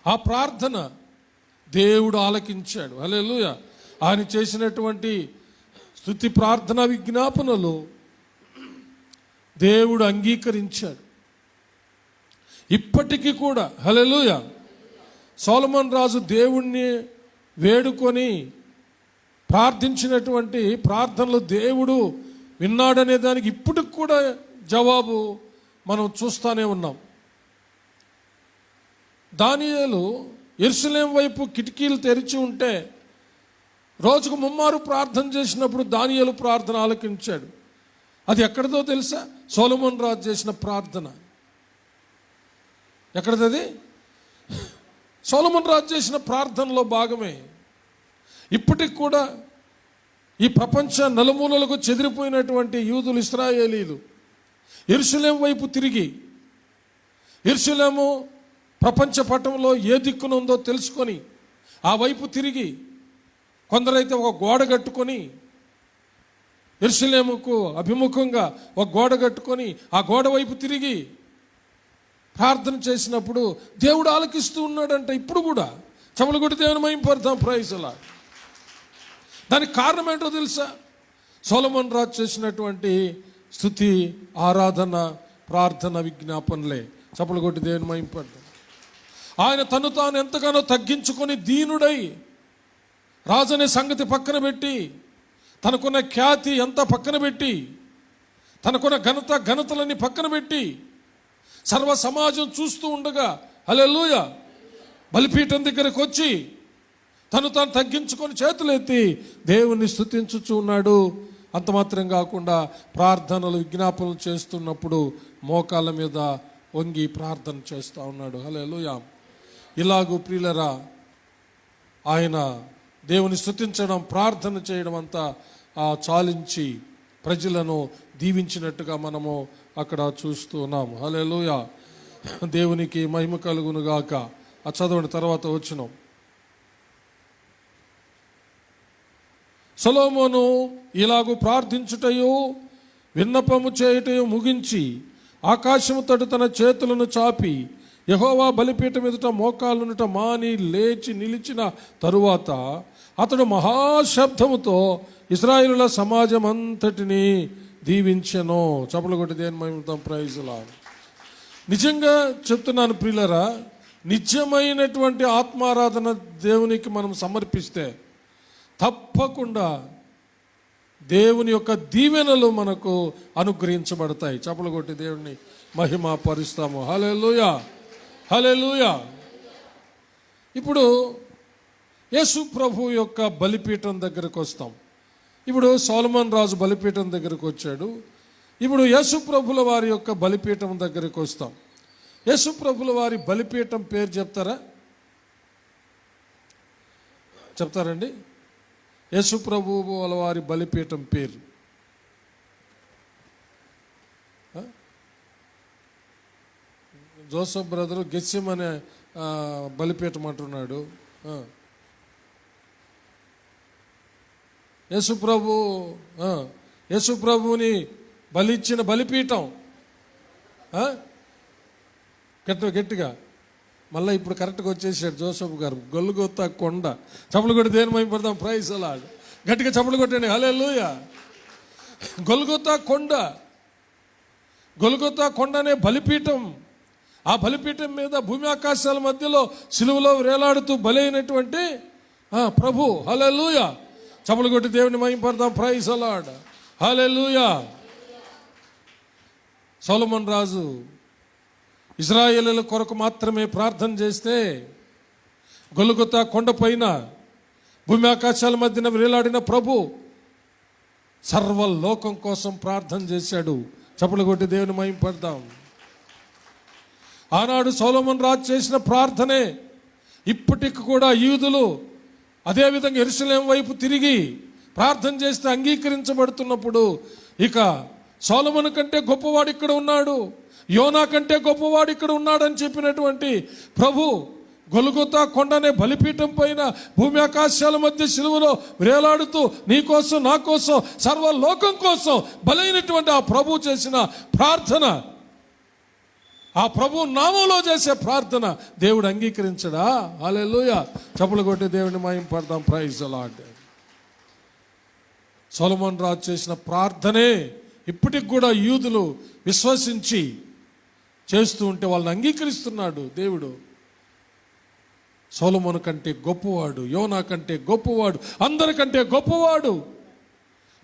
ఆ ప్రార్థన దేవుడు ఆలకించాడు. హల్లెలూయా. ఆయన చేసినటువంటి స్తుతి ప్రార్థన విజ్ఞాపనలు దేవుడు అంగీకరించాడు. ఇప్పటికీ కూడా హల్లెలూయా సొలొమోను రాజు దేవుణ్ణి వేడుకొని ప్రార్థించినటువంటి ప్రార్థనలు దేవుడు విన్నాడనే దానికి ఇప్పటికి కూడా జవాబు మనం చూస్తూనే ఉన్నాం. దానియేలు యెరూషలేము వైపు కిటికీలు తెరిచి ఉంటే రోజుకు 3 మారు ప్రార్థన చేసినప్పుడు దానియేలు ప్రార్థన ఆలకించాడు. అది ఎక్కడిదో తెలుసా? సొలొమోను రాజు చేసిన ప్రార్థన. ఎక్కడిది? సొలొమోను రాజు చేసిన ప్రార్థనలో భాగమే. ఇప్పటికి కూడా ఈ ప్రపంచ నలుమూలలకు చెదిరిపోయినటువంటి యూదులు, ఇశ్రాయేలీలు యెరూషలేము వైపు తిరిగి, యెరూషలేము ప్రపంచ పటంలో ఏ దిక్కునుందో తెలుసుకొని ఆ వైపు తిరిగి, కొందరైతే ఒక గోడ కట్టుకొని యెరూషలేముకు అభిముఖంగా ఒక గోడ కట్టుకొని ఆ గోడ వైపు తిరిగి ప్రార్థన చేసినప్పుడు దేవుడు ఆలకిస్తూ ఉన్నాడంట. ఇప్పుడు కూడా చమలు కొట్టి దేవుని మహిమపడతాం. Praise lord. దానికి కారణం ఏంటో తెలుసా? సొలొమోను రాజు చేసినటువంటి స్తుతి, ఆరాధన, ప్రార్థన, విజ్ఞాపనలే. చప్పలు కొట్టి దేవుని మహిమపడతాం. ఆయన తను తాను ఎంతగానో తగ్గించుకొని దీనుడై రాజనే సంగతి పక్కన పెట్టి, తనకున్న ఖ్యాతి ఎంత పక్కన పెట్టి, తనకున్న ఘనతలన్నీ పక్కన పెట్టి, సర్వ సమాజం చూస్తూ ఉండగా హల్లెలూయా బలిపీఠం దగ్గరకు వచ్చి తను తాను తగ్గించుకొని చేతులెత్తి దేవుణ్ణి స్తుతించుచూ ఉన్నాడు. అంత మాత్రం కాకుండా ప్రార్థనలు విజ్ఞాపనలు చేస్తున్నప్పుడు మోకాళ్ళ మీద వంగి ప్రార్థన చేస్తూ ఉన్నాడు. హల్లెలూయా. ఇలాగూ ప్రియులరా ఆయన దేవుని స్తుతించడం, ప్రార్థన చేయడం అంతా చాలించి ప్రజలను దీవించినట్టుగా మనము అక్కడ చూస్తూ ఉన్నాము. హల్లెలూయా. దేవునికి మహిమ కలుగును గాక. ఆ చదవండి తర్వాత వచనం. సొలొమోను ఇలాగూ ప్రార్థించుటయు విన్నపము చేయుటయు ముగించి ఆకాశము తట్టు తన చేతులను చాపి యెహోవా బలిపీఠం ఎదుట మోకాళ్ళునుట మాని లేచి నిలిచిన తరువాత అతడు మహాశబ్దముతో ఇశ్రాయేలుల సమాజం అంతటిని దీవించెను. చప్పలు కొట్టి దేని మహిమతో ప్రైజ్ లార్డ్. నిజంగా చెప్తున్నాను ప్రియులరా, నిజమైనటువంటి ఆత్మారాధన దేవునికి మనం సమర్పిస్తే తప్పకుండా దేవుని యొక్క దీవెనలు మనకు అనుగ్రహించబడతాయి. చప్పలు కొట్టి దేవుని మహిమ పరుస్తాము. హల్లెలూయా, హల్లెలూయా. ఇప్పుడు యేసు ప్రభు యొక్క బలిపీఠం దగ్గరకు వస్తాం. ఇప్పుడు సొలొమోను రాజు బలిపీఠం దగ్గరకు వచ్చాడు. ఇప్పుడు యేసు ప్రభుల వారి యొక్క బలిపీఠం దగ్గరకు వస్తాం. యేసు ప్రభుల వారి బలిపీఠం పేరు చెప్తారా? చెప్తారండి? యేసు ప్రభువుల వారి బలిపీఠం పేరు జోసఫ్ బ్రదరు గెత్సెమనే బలిపీఠం అంటున్నాడు. యేసు ప్రభువుని బలిచ్చిన బలిపీఠం. గట్టిగా మళ్ళీ ఇప్పుడు కరెక్ట్గా వచ్చేసాడు జోసఫ్ గారు. గొల్గొతా కొండ. చప్పలు కొట్టి దేని మైపడదాం. ప్రైజ్ అలాడ్. గట్టిగా చప్పలు కొట్టండి. హల్లెలూయా. గొల్గొతా కొండ. గొల్గొతా కొండ అనే బలిపీఠం. ఆ బలిపీఠం మీద భూమి ఆకాశాల మధ్యలో సిలువలో వేలాడుతూ బలైనటువంటి ప్రభు. హల్లెలూయా. చప్పలు కొట్టి దేవుని మహిమపడదాం. ప్రైజ్ అలాడ్. హల్లెలూయా. సొలొమోను రాజు ఇశ్రాయేలీయుల కొరకు మాత్రమే ప్రార్థన చేస్తే గొల్గొతా కొండపైన భూమి ఆకాశాల మధ్యన వేలాడిన ప్రభు సర్వలోకం కోసం ప్రార్థన చేశాడు. చప్పలు కొట్టి దేవుని మహిమపడదాం. ఆనాడు సొలొమోను రాజు చేసిన ప్రార్థనే ఇప్పటికి కూడా యూదులు అదేవిధంగా యెరూషలేం వైపు తిరిగి ప్రార్థన చేస్తే అంగీకరించబడుతున్నప్పుడు ఇక సొలొమోను కంటే గొప్పవాడు ఇక్కడ ఉన్నాడు, యోనా కంటే గొప్పవాడు ఇక్కడ ఉన్నాడని చెప్పినటువంటి ప్రభు గొల్గొతా కొండనే బలిపీఠం పైన భూమి ఆకాశాల మధ్య సిలువలో వేలాడుతూ నీ కోసం నా కోసం సర్వలోకం కోసం బలైనటువంటి ఆ ప్రభు చేసిన ప్రార్థన, ఆ ప్రభు నామంలో చేసే ప్రార్థన దేవుడు అంగీకరించడా? హల్లెలూయా. చప్పలు కొట్టి దేవుని మహిమపడదాం. Praise the Lord. సొలొమోను రాజు చేసిన ప్రార్థనే ఇప్పటికి కూడా యూదులు విశ్వసించి చేస్తూ ఉంటే వాళ్ళని అంగీకరిస్తున్నాడు దేవుడు. సొలొమోను కంటే గొప్పవాడు, యోనా కంటే గొప్పవాడు, అందరికంటే గొప్పవాడు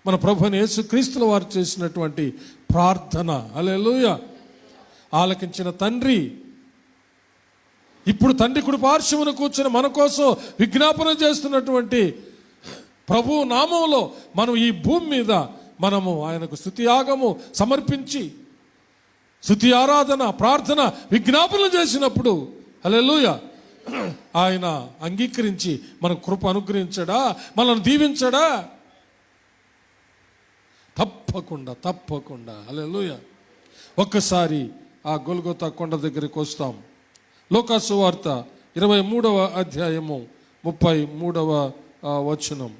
మన ప్రభువైన యేసుక్రీస్తుల వారు చేసినటువంటి ప్రార్థన. హల్లెలూయా. ఆలకించిన తండ్రి ఇప్పుడు తండ్రి కుడి పార్శ్వమున కూర్చుని మన కోసం విజ్ఞాపన చేస్తున్నటువంటి ప్రభు నామంలో మనం ఈ భూమి మీద మనము ఆయనకు స్తుతి యాగము సమర్పించి స్తుతి ఆరాధన ప్రార్థన విజ్ఞాపన చేసినప్పుడు హల్లెలూయా ఆయన అంగీకరించి మనకు కృప అనుగ్రహించడా, మనల్ని దీవించడా? తప్పకుండా తప్పకుండా. హల్లెలూయా. ఒక్కసారి ఆ గొల్గొతా కొండ దగ్గరికి వస్తాం. లూకా సువార్త 23వ అధ్యాయము 33వ వచనం.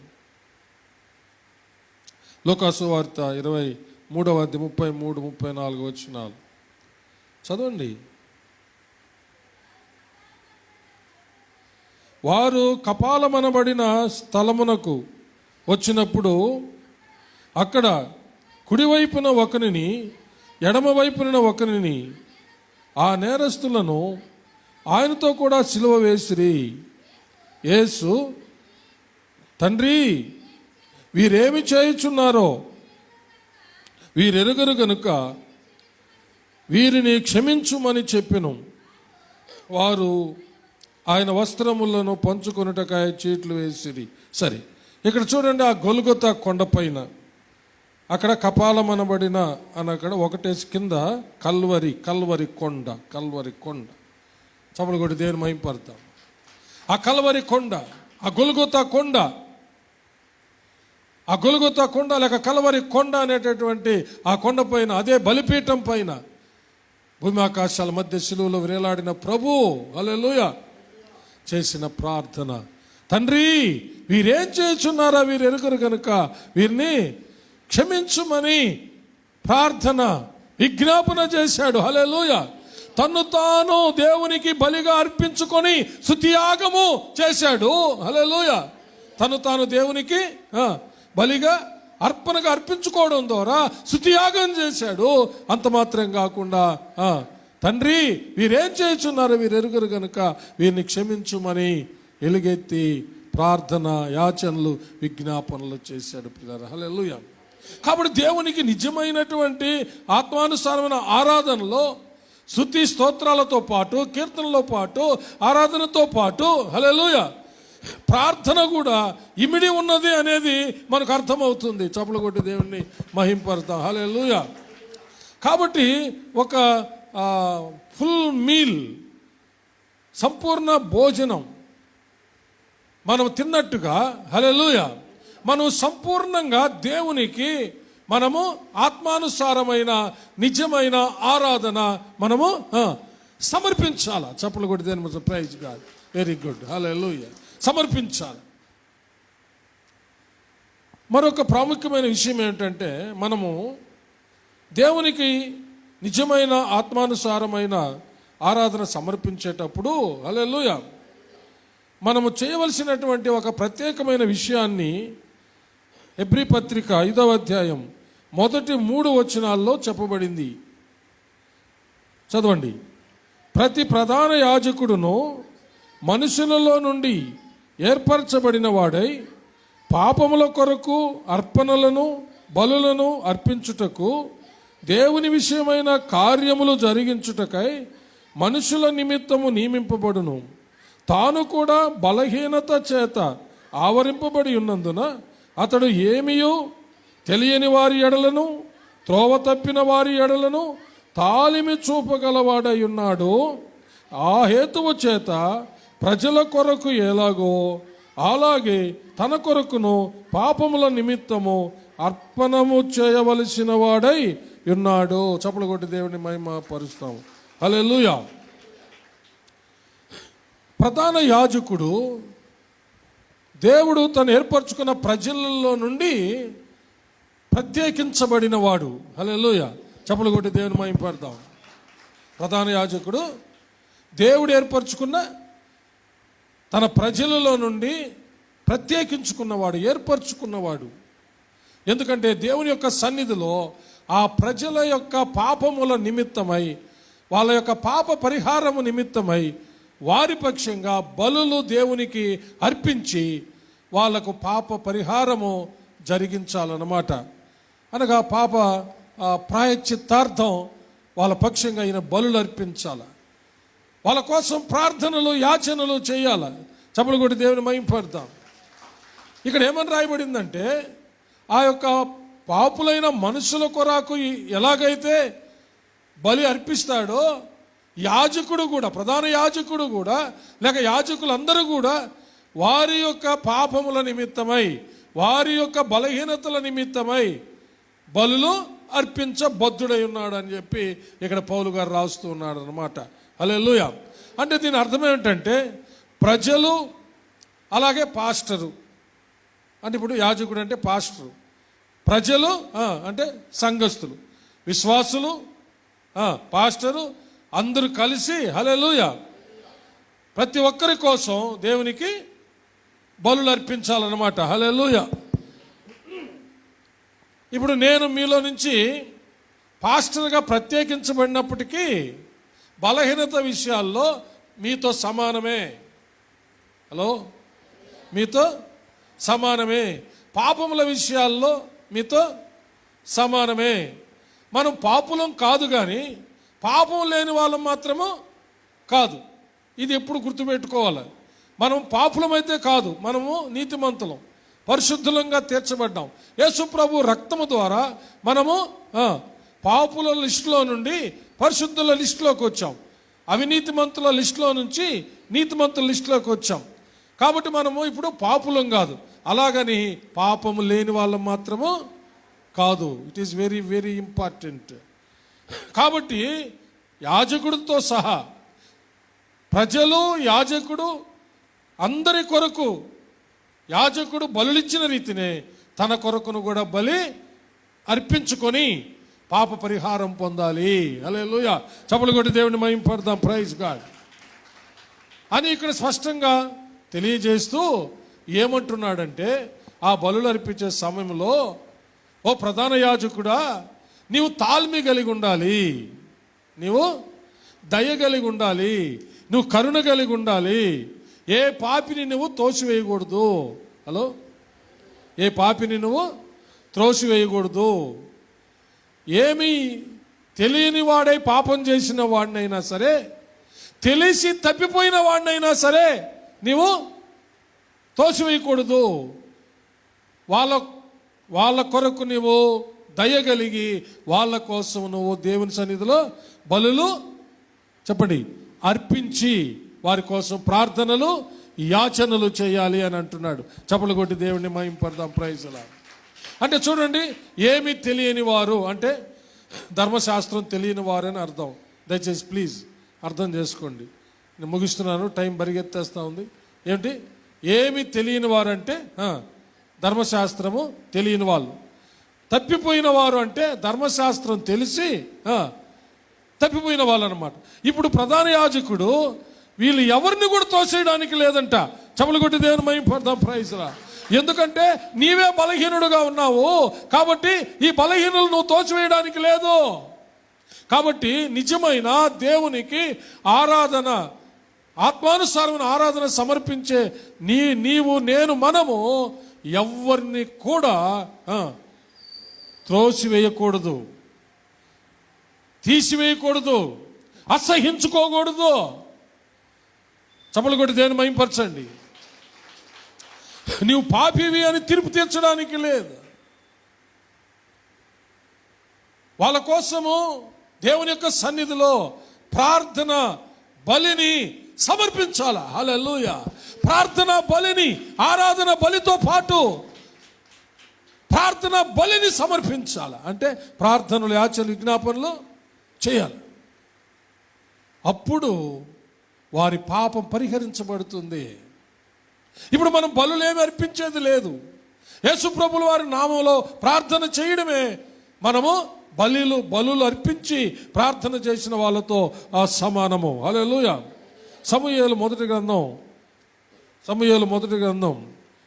లూకా సువార్త 23వ అధ్యాయం 33, 34 వచనాలు చదవండి. వారు కపాలమనబడిన స్థలమునకు వచ్చినప్పుడు అక్కడ కుడివైపున ఒకరిని ఎడమవైపున ఒకరిని ఆ నేరస్తులను ఆయనతో కూడా సిలువ వేసిరి. యేసు తండ్రి వీరేమి చేయుచున్నారో వీరెరుగరు గనుక వీరిని క్షమించుమని చెప్పెను. వారు ఆయన వస్త్రములను పంచుకొనుటకాయ చీట్లు వేసిరి. సరే, ఇక్కడ చూడండి. ఆ గొల్గొతా కొండపైన అక్కడ కపాలమనబడిన అనక్కడ ఒకటేసి కింద కల్వరి కొండ. చప్పలు కొట్టి దేవుని మహిమపడతాం. ఆ కల్వరి కొండ, ఆ గొల్గొతా కొండ, ఆ గొల్గొతా కొండ లేక కల్వరి కొండ అనేటటువంటి ఆ కొండ పైన అదే బలిపీఠం పైన భూమి ఆకాశాల మధ్య సిలువలో వేలాడిన ప్రభు హల్లెలూయా చేసిన ప్రార్థన. తండ్రి వీరేం చేయుచున్నారా వీరు ఎరుగరు కనుక వీరిని క్షమించుమని ప్రార్థన విజ్ఞాపన చేశాడు. హల్లెలూయా. తన్ను తాను దేవునికి బలిగా అర్పించుకొని స్తుతియాగము చేశాడు. హల్లెలూయా. తను తాను దేవునికి బలిగా అర్పణగా అర్పించుకోవడం ద్వారా స్తుతియాగం చేశాడు. అంత మాత్రం కాకుండా తండ్రి వీరేం చేయుచున్నారు వీరు ఎరుగరు కనుక వీరిని క్షమించుమని ఎలుగెత్తి ప్రార్థన యాచనలు విజ్ఞాపనలు చేశాడు. పిల్లలు హల్లెలూయా. కాబట్టి దేవునికి నిజమైనటువంటి ఆత్మానుసారమైన ఆరాధనలో స్తుతి స్తోత్రాలతో పాటు కీర్తనలో పాటు ఆరాధనతో పాటు హల్లెలూయా ప్రార్థన కూడా ఇమిడి ఉన్నది అనేది మనకు అర్థమవుతుంది. చప్పలు కొట్టి దేవుణ్ణి మహింపడతాం. హల్లెలూయా. కాబట్టి ఒక ఫుల్ మీల్ సంపూర్ణ భోజనం మనం తిన్నట్టుగా హల్లెలూయా మనం సంపూర్ణంగా దేవునికి మనము ఆత్మానుసారమైన నిజమైన ఆరాధన మనము సమర్పించాలి. చప్పలు కొట్టి దేవుని praise God. Very good. Hallelujah. సమర్పించాలి. మరొక ప్రాముఖ్యమైన విషయం ఏంటంటే మనము దేవునికి నిజమైన ఆత్మానుసారమైన ఆరాధన సమర్పించేటప్పుడు హల్లెలూయా మనము చేయవలసినటువంటి ఒక ప్రత్యేకమైన విషయాన్ని హెబ్రీ పత్రిక 5వ అధ్యాయం మొదటి 3 వచనాల్లో చెప్పబడింది. చదవండి. ప్రతి ప్రధాన యాజకుడును మనుషులలో నుండి ఏర్పరచబడిన వాడై పాపముల కొరకు అర్పణలను బలులను అర్పించుటకు దేవుని విషయమైన కార్యములు జరిగించుటకై మనుషుల నిమిత్తము నియమింపబడును. తాను కూడా బలహీనత చేత ఆవరింపబడి ఉన్నందున అతడు ఏమియో తెలియని వారి ఎడలను త్రోవ తప్పిన వారి ఎడలను తాలిమి చూపగలవాడై ఉన్నాడు. ఆ హేతువు చేత ప్రజల కొరకు ఎలాగో అలాగే తన కొరకును పాపముల నిమిత్తము అర్పణము చేయవలసిన వాడై ఉన్నాడు. చప్పలు కొట్టి దేవుని మహిమ పరుస్తాము. హల్లెలూయా. ప్రధాన యాజకుడు దేవుడు తను ఏర్పరచుకున్న ప్రజలలో నుండి ప్రత్యేకించబడిన వాడు. హల్లెలూయా. చప్పలు కొట్టి దేవుని మహిమ పడతాం. ప్రధాన యాజకుడు దేవుడు ఏర్పరచుకున్న తన ప్రజలలో నుండి ప్రత్యేకించుకున్నవాడు, ఏర్పరచుకున్నవాడు. ఎందుకంటే దేవుని యొక్క సన్నిధిలో ఆ ప్రజల యొక్క పాపముల నిమిత్తమై, వాళ్ళ యొక్క పాప పరిహారము నిమిత్తమై వారి పక్షంగా బలులు దేవునికి అర్పించి వాళ్లకు పాప పరిహారము జరిగించాలన్నమాట. అనగా పాప ప్రాయశ్చిత్తార్థం వాళ్ళ పక్షంగా ఈయన బలులు అర్పించాలి. వాళ్ళ కోసం ప్రార్థనలు యాచనలు చేయాలి. చప్పలు కొట్టి దేవుని మహిమ పడతాం. ఇక్కడ ఏమని రాయబడిందంటే ఆ యొక్క పాపులైన మనుషుల కొరకు ఎలాగైతే బలి అర్పిస్తాడో యాజకుడు కూడా, ప్రధాన యాజకుడు కూడా లేక యాజకులందరూ కూడా వారి యొక్క పాపముల నిమిత్తమై వారి యొక్క బలహీనతల నిమిత్తమై బలులు అర్పించబద్ధుడై ఉన్నాడు అని చెప్పి ఇక్కడ పౌలు గారు రాస్తూ ఉన్నాడు అన్నమాట. హల్లెలూయా. అంటే దీని అర్థం ఏమిటంటే ప్రజలు అలాగే పాస్టరు. అంటే ఇప్పుడు యాజకుడు అంటే పాస్టరు, ప్రజలు అంటే సంఘస్థులు, విశ్వాసులు, పాస్టరు అందరూ కలిసి హల్లెలూయా ప్రతి ఒక్కరి కోసం దేవునికి బలులు అర్పించాలన్నమాట. హల్లెలూయా. ఇప్పుడు నేను మీలో నుంచి పాస్టర్గా ప్రత్యేకించబడినప్పటికీ బలహీనత విషయాల్లో మీతో సమానమే. హలో, మీతో సమానమే. పాపముల విషయాల్లో మీతో సమానమే. మనం పాపులం కాదు, కానీ పాపం లేని వాళ్ళం మాత్రము కాదు. ఇది ఎప్పుడు గుర్తుపెట్టుకోవాలి. మనం పాపులమైతే కాదు, మనము నీతిమంతులం, పరిశుద్ధులంగా తీర్చబడ్డాం. యేసు ప్రభు రక్తము ద్వారా మనము పాపుల లిస్టులో నుండి పరిశుద్ధుల లిస్టులోకి వచ్చాం. అవినీతిమంతుల లిస్టులో నుంచి నీతిమంతుల లిస్టులోకి వచ్చాం. కాబట్టి మనము ఇప్పుడు పాపులం కాదు, అలాగని పాపము లేని వాళ్ళం మాత్రము కాదు. It is very very important. కాబట్టి యాజకుడితో సహా ప్రజలు, యాజకుడు అందరి కొరకు యాజకుడు బలులిచ్చిన రీతినే తన కొరకును కూడా బలి అర్పించుకొని పాప పరిహారం పొందాలి. హల్లెలూయా. చప్పలు కొట్టి దేవుని మహిమ పడదాం. ప్రైజ్ గాడ్ అని ఇక్కడ స్పష్టంగా తెలియజేస్తూ ఏమంటున్నాడంటే ఆ బలులు అర్పించే సమయంలో ఓ ప్రధాన యాజకుడా, నీవు తాల్మి కలిగి ఉండాలి, నీవు దయ కలిగి ఉండాలి, నువ్వు కరుణ కలిగి ఉండాలి. ఏ పాపిని నువ్వు తోసివేయకూడదు. హలో, ఏ పాపిని నువ్వు త్రోసివేయకూడదు. ఏమి తెలియని వాడై పాపం చేసిన వాడినైనా సరే, తెలిసి తప్పిపోయిన వాడినైనా సరే నీవు తోసివేయకూడదు. వాళ్ళ కొరకు నువ్వు దయగలిగి వాళ్ళ కోసం నువ్వు దేవుని సన్నిధిలో బలులు చెప్పండి అర్పించి వారి కోసం ప్రార్థనలు యాచనలు చేయాలి అని అంటున్నాడు. చప్పలు కొట్టి దేవుని మహిమ పడదాం. ప్రైజ్ అలా. అంటే చూడండి, ఏమి తెలియని వారు అంటే ధర్మశాస్త్రం తెలియని వారు అని అర్థం. దయచేసి ప్లీజ్ అర్థం చేసుకోండి. నేను ముగిస్తున్నాను, టైం పరిగెత్తేస్తూ ఉంది. ఏమిటి ఏమి తెలియని వారంటే ధర్మశాస్త్రము తెలియని వాళ్ళు. తప్పిపోయిన వారు అంటే ధర్మశాస్త్రం తెలిసి తప్పిపోయిన వాళ్ళు అనమాట. ఇప్పుడు ప్రధాన యాజకుడు వీళ్ళు ఎవరిని కూడా తోసేయడానికి లేదంట. చెమలు కొట్టి దేవుని మహిమ ప్రైజ్లా. ఎందుకంటే నీవే బలహీనుడుగా ఉన్నావు కాబట్టి ఈ బలహీనులు నువ్వు తోచివేయడానికి లేదు. కాబట్టి నిజమైన దేవునికి ఆరాధన, ఆత్మానుసారమైన ఆరాధన సమర్పించే నీవు నేను మనము ఎవరిని కూడా త్రోసివేయకూడదు, తీసివేయకూడదు, అసహించుకోకూడదు. చప్పలు కొట్టి దేవుని మహిమపరచండి. నీవు పాపివి అని తీర్పు తీర్చడానికి లేదు. వాళ్ళ కోసము దేవుని యొక్క సన్నిధిలో ప్రార్థన బలిని సమర్పించాలా. హల్లెలూయా. ప్రార్థన బలిని, ఆరాధన బలితో పాటు ప్రార్థన బలిని సమర్పించాలి. అంటే ప్రార్థనలు, యాచనలు, విజ్ఞాపనలు చేయాలి. అప్పుడు వారి పాపం పరిహరించబడుతుంది. ఇప్పుడు మనం బలులేమి అర్పించేది లేదు. యేసు ప్రభుల వారి నామంలో ప్రార్థన చేయడమే మనము బలులు అర్పించి ప్రార్థన చేసిన వాళ్ళతో సమానము. హల్లెలూయా. సమూయేలు మొదటి గ్రంథం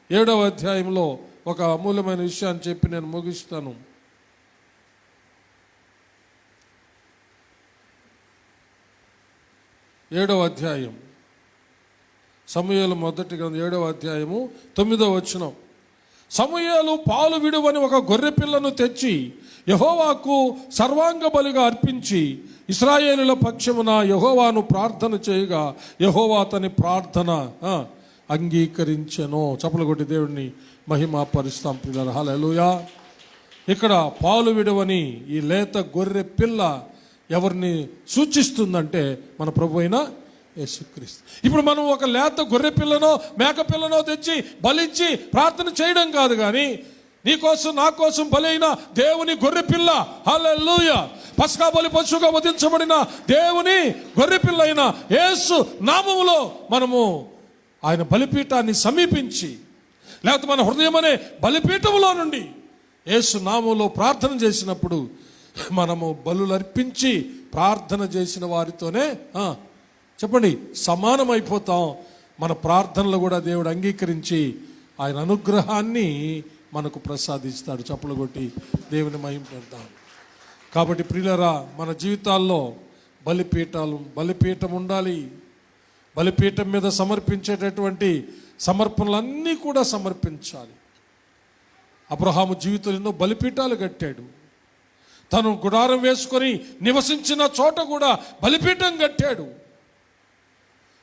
7వ అధ్యాయంలో ఒక అమూల్యమైన విషయాన్ని చెప్పి నేను ముగిస్తాను. 7వ అధ్యాయం, సమూయేలు మొదటి గ్రంథం 7వ అధ్యాయము 9వ వచనం. సమూయేలు పాలు విడువని ఒక గొర్రె పిల్లను తెచ్చి యెహోవాకు సర్వాంగ బలిగా అర్పించి ఇశ్రాయేలుల పక్షమున యెహోవాను ప్రార్థన చేయగా యెహోవా అతని ప్రార్థన అంగీకరించెను. చప్పలు కొట్టి దేవుడిని మహిమ పరుస్తాం పిల్లలు. హల్లెలూయా. ఇక్కడ పాలు విడవని ఈ లేత గొర్రె పిల్ల ఎవరిని సూచిస్తుందంటే మన ప్రభు అయిన యేసుక్రీస్తు. ఇప్పుడు మనం ఒక లేత గొర్రె పిల్లనో మేక పిల్లనో తెచ్చి బలిచ్చి ప్రార్థన చేయడం కాదు, కానీ నీకోసం నా కోసం బలైన దేవుని గొర్రె పిల్ల, హల్లెలూయా, పస్కా బలి పశువుగా వధించబడిన దేవుని గొర్రె పిల్ల అయిన యేసు నామములో మనము ఆయన బలిపీఠాన్ని సమీపించి, లేకపోతే మన హృదయం అనే బలిపీఠములో నుండి యేసు నామములో ప్రార్థన చేసినప్పుడు మనము బలులు అర్పించి ప్రార్థన చేసిన వారితోనే చెప్పండి సమానమైపోతాం. మన ప్రార్థనలు కూడా దేవుడు అంగీకరించి ఆయన అనుగ్రహాన్ని మనకు ప్రసాదిస్తాడు. చప్పలు కొట్టి దేవుని మహిమ పెడతాం. కాబట్టి ప్రియులారా, మన జీవితాల్లో బలిపీఠం ఉండాలి. బలిపీఠం మీద సమర్పించేటటువంటి సమర్పణలన్నీ కూడా సమర్పించాలి. అబ్రహాము జీవితంలో ఎన్నో బలిపీఠాలు కట్టాడు. తను గుడారం వేసుకొని నివసించిన చోట కూడా బలిపీఠం కట్టాడు.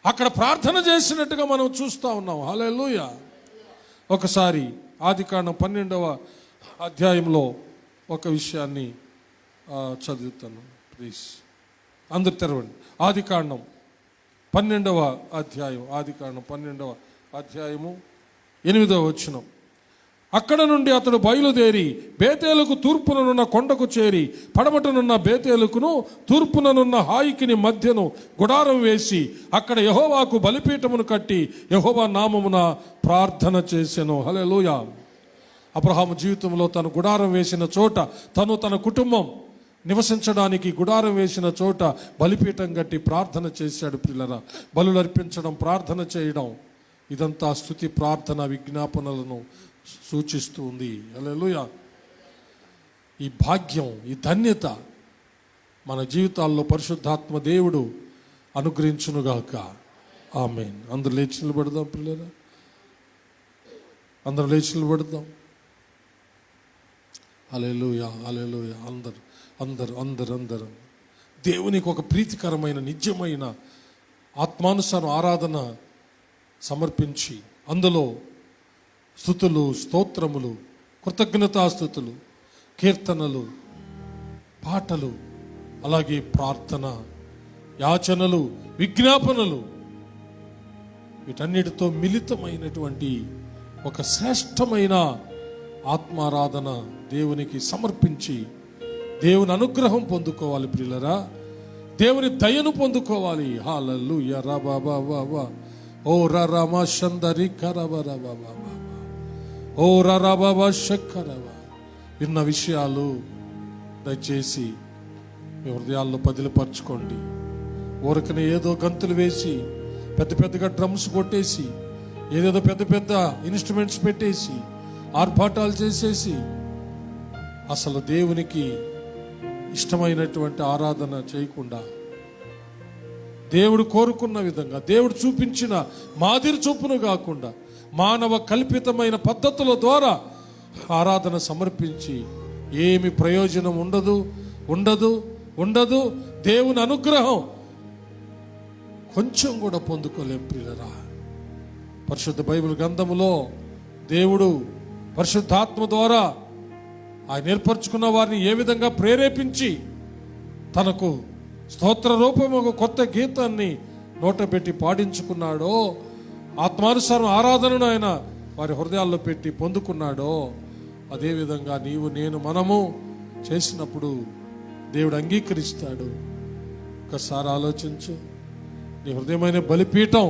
అక్కడ ప్రార్థన చేసినట్టుగా మనం చూస్తూ ఉన్నాం. హల్లెలూయా. ఒకసారి ఆదికాండం 12వ అధ్యాయంలో ఒక విషయాన్ని చదువుతాను ప్లీజ్. అందరు తెరవండి. ఆదికాండం 12వ అధ్యాయము 8వ వచనం. అక్కడ నుండి అతడు బయలుదేరి బేతేలుకు తూర్పుననున్న కొండకు చేరి పడమటనున్న బేతేలుకును తూర్పుననున్న హాయికిని మధ్యను గుడారం వేసి అక్కడ యెహోవాకు బలిపీఠమును కట్టి యెహోవా నామమున ప్రార్థన చేసెను. హల్లెలూయా. అబ్రహాము జీవితంలో తను గుడారం వేసిన చోట, తను తన కుటుంబం నివసించడానికి గుడారం వేసిన చోట బలిపీఠం కట్టి ప్రార్థన చేశాడు. పిల్లల బలులు అర్పించడం, ప్రార్థన చేయడం, ఇదంతా స్తుతి, ప్రార్థన, విజ్ఞాపనలను సూచిస్తూ ఉంది. హల్లెలూయా. ఈ భాగ్యం, ఈ ధన్యత మన జీవితాల్లో పరిశుద్ధాత్మ దేవుడు అనుగ్రహించునుగాక. ఆమేన్. అందరూ లేచి నిలబడదాం పిల్లరా, అందరూ లేచి నిలబడదాం. హల్లెలూయా, హల్లెలూయా. అందరూ దేవునికి ఒక ప్రీతికరమైన నిజమైన ఆత్మానుసారం ఆరాధన సమర్పించి అందులో స్తుతులు, స్తోత్రములు, కృతజ్ఞతాస్తుతులు, కీర్తనలు, పాటలు, అలాగే ప్రార్థన, యాచనలు, విజ్ఞాపనలు, వీటన్నిటితో మిళితమైనటువంటి ఒక శ్రేష్టమైన ఆత్మారాధన దేవునికి సమర్పించి దేవుని అనుగ్రహం పొందుకోవాలి. ప్రియులరా, దేవుని దయను పొందుకోవాలి. హల్లెలూయా. రబబబబ ఓ రరమ షందరి కరబరబబ ఓ రరబబ షక్కరబ. విన్న విషయాలు దయచేసి మీ హృదయాల్లో పదిలపరచుకోండి. ఊరకనే ఏదో గంతులు వేసి పెద్ద పెద్దగా డ్రమ్స్ కొట్టేసి ఏదేదో పెద్ద పెద్ద ఇన్స్ట్రుమెంట్స్ పెట్టేసి ఆర్భాటాలు చేసేసి అసలు దేవునికి ఇష్టమైనటువంటి ఆరాధన చేయకుండా, దేవుడు కోరుకున్న విధంగా, దేవుడు చూపించిన మాదిరి చొప్పున కాకుండా మానవ కల్పితమైన పద్ధతుల ద్వారా ఆరాధన సమర్పించి ఏమి ప్రయోజనం ఉండదు ఉండదు ఉండదు. దేవుని అనుగ్రహం కొంచెం కూడా పొందుకోలేం ప్రియులరా. పరిశుద్ధ బైబిల్ గ్రంథములో దేవుడు పరిశుద్ధాత్మ ద్వారా ఆయన ఏర్పరచుకున్న వారిని ఏ విధంగా ప్రేరేపించి తనకు స్తోత్ర రూపం ఒక కొత్త గీతాన్ని నోటపెట్టి పాడించుకున్నాడో, ఆత్మానుసారం ఆరాధనను ఆయన వారి హృదయాల్లో పెట్టి పొందుకున్నాడో, అదేవిధంగా నీవు నేను మనము చేసినప్పుడు దేవుడు అంగీకరిస్తాడు. ఒకసారి ఆలోచించు. నీ హృదయమైన బలిపీఠం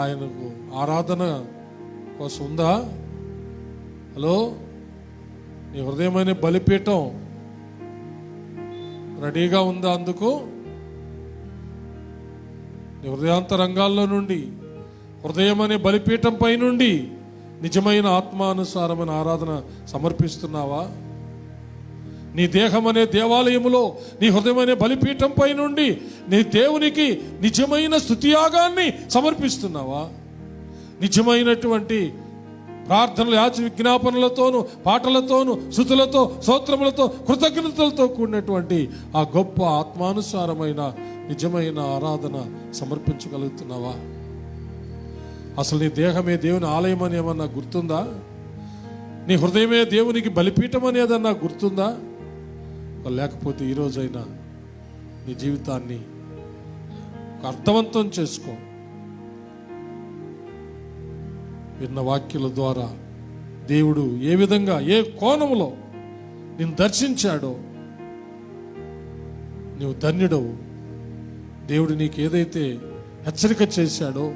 ఆయనకు ఆరాధన కోసం ఉందా? హలో, నీ హృదయమైన బలిపీఠం రెడీగా ఉందా? అందుకు నీ హృదయాంతరంగాల్లో నుండి, హృదయం అనే బలిపీఠం పై నుండి నిజమైన ఆత్మానుసారమైన ఆరాధన సమర్పిస్తున్నావా? నీ దేహం అనే దేవాలయములో నీ హృదయం అనే బలిపీఠం పై నుండి నీ దేవునికి నిజమైన స్తుతియాగాన్ని సమర్పిస్తున్నావా? నిజమైనటువంటి ప్రార్థనలు, యాచ విజ్ఞాపనలతోనూ, పాటలతోనూ, స్తుతులతో, స్తోత్రములతో, కృతజ్ఞతలతో కూడినటువంటి ఆ గొప్ప ఆత్మానుసారమైన నిజమైన ఆరాధన సమర్పించగలుగుతున్నావా? అసలు నీ దేహమే దేవుని ఆలయం అని ఏమన్నా గుర్తుందా? నీ హృదయమే దేవునికి బలిపీఠం అనేదన్నా గుర్తుందా? లేకపోతే ఈరోజైనా నీ జీవితాన్ని అర్థవంతం చేసుకో. విన్న వాక్యాల ద్వారా దేవుడు ఏ విధంగా, ఏ కోణంలో నిన్ను దర్శించాడో నీవు ధన్యుడవు. దేవుడు నీకు ఏదైతే హెచ్చరిక చేశాడో,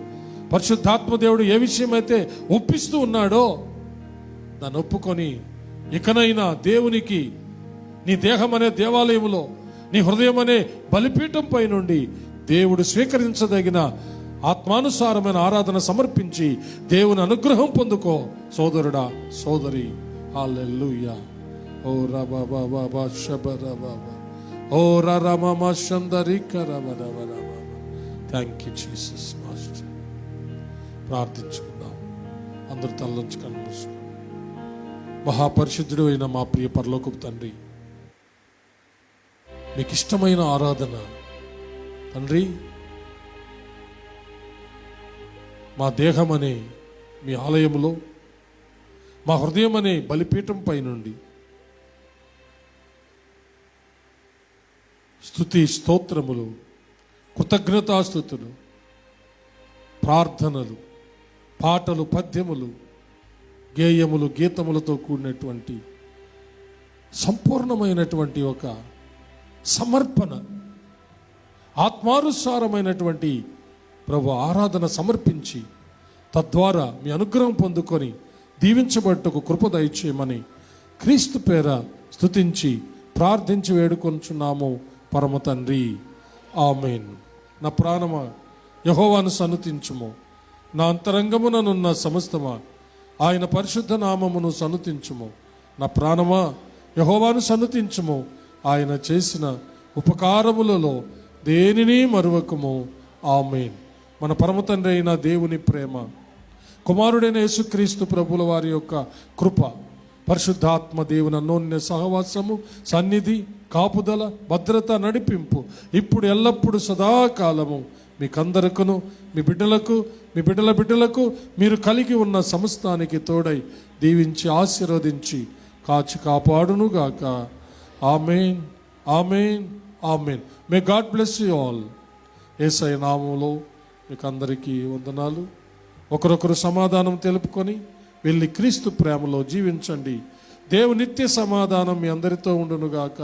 పరిశుద్ధాత్మ దేవుడు ఏ విషయమైతే ఒప్పిస్తూ ఉన్నాడో దాన్ని ఒప్పుకొని ఇకనైనా దేవునికి నీ దేహం అనే దేవాలయంలో, నీ హృదయం అనే బలిపీఠం పై నుండి దేవుడు స్వీకరించదగిన ఆత్మానుసారమైన ఆరాధన సమర్పించి దేవుని అనుగ్రహం పొందుకో సోదరుడా, సోదరి. హల్లెలూయా. ఓ రబా బాబా షబరబా, ఓ రమమ షందరిక రబరబ. Thank you Jesus master. ప్రార్థించుకుందాం. అందరూ తలలోంచి కన్ను మూసుకోండి. మహాపరిశుద్ధుడు అయిన మా ప్రియ పరలోకపు తండ్రి, మీకు ఇష్టమైన ఆరాధన తండ్రి, మా దేహం అనే మీ ఆలయంలో, మా హృదయం అనే బలిపీఠం పై నుండి స్తుతి, స్తోత్రములు, కృతజ్ఞతాస్తుతులు, ప్రార్థనలు, పాటలు, పద్యములు, గేయములు, గీతములతో కూడినటువంటి సంపూర్ణమైనటువంటి ఒక సమర్పణ, ఆత్మానుసారమైనటువంటి ప్రభు ఆరాధన సమర్పించి తద్వారా మీ అనుగ్రహం పొందుకొని దీవించబట్టుకు కృప దయచేయమని క్రీస్తు పేర స్తుతించి ప్రార్థించి వేడుకొంచున్నాము పరమ తండ్రి. ఆమేన్. నా ప్రాణమా యెహోవాను సన్నుతించుము, నా అంతరంగముననున్న సమస్తమా ఆయన పరిశుద్ధ నామమును సన్నుతించుము. నా ప్రాణమా యెహోవాను సన్నుతించుము, ఆయన చేసిన ఉపకారములలో దేనిని మరువకము. ఆమేన్. మన పరమ తండ్రి అయిన దేవుని ప్రేమ, కుమారుడైన యేసుక్రీస్తు ప్రభుల వారి యొక్క కృప, పరిశుద్ధాత్మ దేవుని అన్యోన్య సహవాసము, సన్నిధి, కాపుదల, భద్రత, నడిపింపు ఇప్పుడు ఎల్లప్పుడు సదాకాలము మీకందరకును, మీ బిడ్డలకు, మీ బిడ్డల బిడ్డలకు, మీరు కలిగి ఉన్న సమస్తానికి తోడై దీవించి ఆశీర్వదించి కాచి కాపాడునుగాక. Amen, amen, amen. May God bless you all. యేసయ్య నామములో మీకు అందరికీ వందనాలు. ఒకరొకరు సమాధానం తెలుపుకొని వెళ్ళి క్రీస్తు ప్రేమలో జీవించండి. దేవుని నిత్య సమాధానం మీ అందరితో ఉండునుగాక.